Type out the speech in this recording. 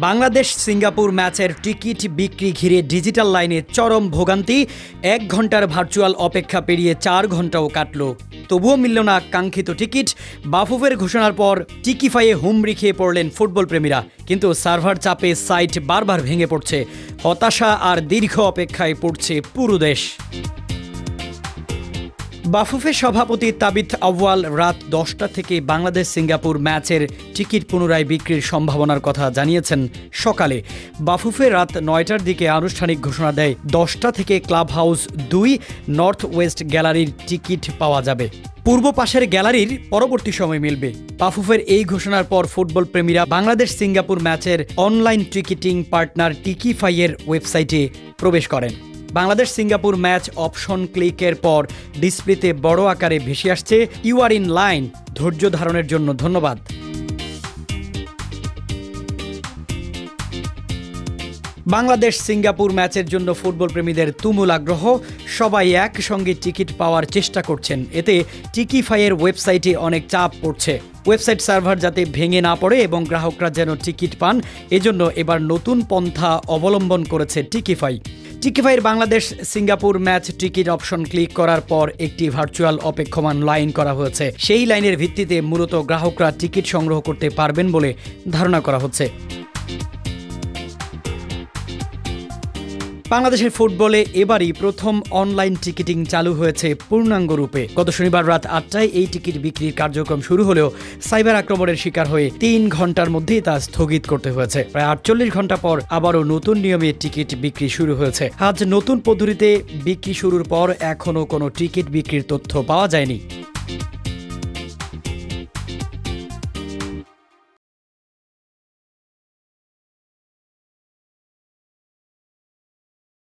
Bangladesh Singapore ম্যাচের ticket বিক্রি ঘিরে ডিজিটাল লাইনে চরম ভোগান্তি। 1 ঘন্টার ভার্চুয়াল অপেক্ষা পেরিয়ে 4 ঘন্টাও কাটল, তবুও মিলল না কাঙ্ক্ষিত টিকিট। বাফুফের ঘোষণার পর টিকিফাইয়ে হুমড়ি খেয়ে পড়লেন ফুটবল প্রেমীরা, কিন্তু সার্ভার চাপে সাইট বারবার ভেঙে পড়ছে। হতাশা আর দীর্ঘ অপেক্ষায় পড়ছে পুরো দেশ। বাফুফের সভাপতি তাবিথ আউয়াল রাত 10টা থেকে বাংলাদেশ সিঙ্গাপুর ম্যাচের টিকিট পুনরায় বিক্রির সম্ভাবনার কথা জানিয়েছেন সকালে। বাফুফে রাত 9টার দিকে আনুষ্ঠানিক ঘোষণা দেয় 10টা থেকে ক্লাব হাউস 2 নর্থ ওয়েস্ট গ্যালারির টিকিট পাওয়া যাবে। পূর্ব পাশের গ্যালারির পরবর্তী সময় মিলবে। বাফুফের এই ঘোষণার পর ফুটবল প্রেমীরা বাংলাদেশ সিঙ্গাপুর ম্যাচের অনলাইন টিকিটিং পার্টনার টিকিফাইয়ের ওয়েবসাইটে প্রবেশ করেন। বাংলাদেশ সিঙ্গাপুর ম্যাচ অপশন ক্লিকের পর ডিসপ্লেতে বড় আকারে ভেসে আসছে, ইউ আর ইন লাইন, ধৈর্য ধারণের জন্য ধন্যবাদ। বাংলাদেশ সিঙ্গাপুর ম্যাচের জন্য ফুটবল প্রেমীদের তুমুল আগ্রহ। সবাই একসঙ্গে টিকিট পাওয়ার চেষ্টা করছেন। এতে টিকিফাইয়ের ওয়েবসাইটে অনেক চাপ পড়ছে। ওয়েবসাইট সার্ভার যাতে ভেঙে না পড়ে এবং গ্রাহকরা যেন টিকিট পান, এজন্য এবার নতুন পন্থা অবলম্বন করেছে টিকিফাই। টিকিফাইয়ের Bangladesh Singapore match ticket option click করার পর একটি ভার্চুয়াল অপেক্ষমান লাইন করা হয়েছে। সেই লাইনের ভিত্তিতে মূলত গ্রাহকরা টিকিট সংগ্রহ করতে পারবেন বলে ধারণা করা হচ্ছে। বাংলাদেশের ফুটবলে এবারই প্রথম অনলাইন টিকিটিং চালু হয়েছে পূর্ণাঙ্গ রূপে। গত শনিবার রাত 8টায় এই টিকিট বিক্রির কার্যক্রম শুরু হলেও সাইবার আক্রমণের শিকার হয়ে 3 ঘন্টার মধ্যেই তা স্থগিত করতে হয়েছে। প্রায় 48 ঘন্টা পর আবারও নতুন নিয়মে টিকিট বিক্রি শুরু হয়েছে। আজ নতুন পদ্ধতিতে বিক্রি শুরুর পর এখনও কোনো টিকিট বিক্রির তথ্য পাওয়া যায়নি।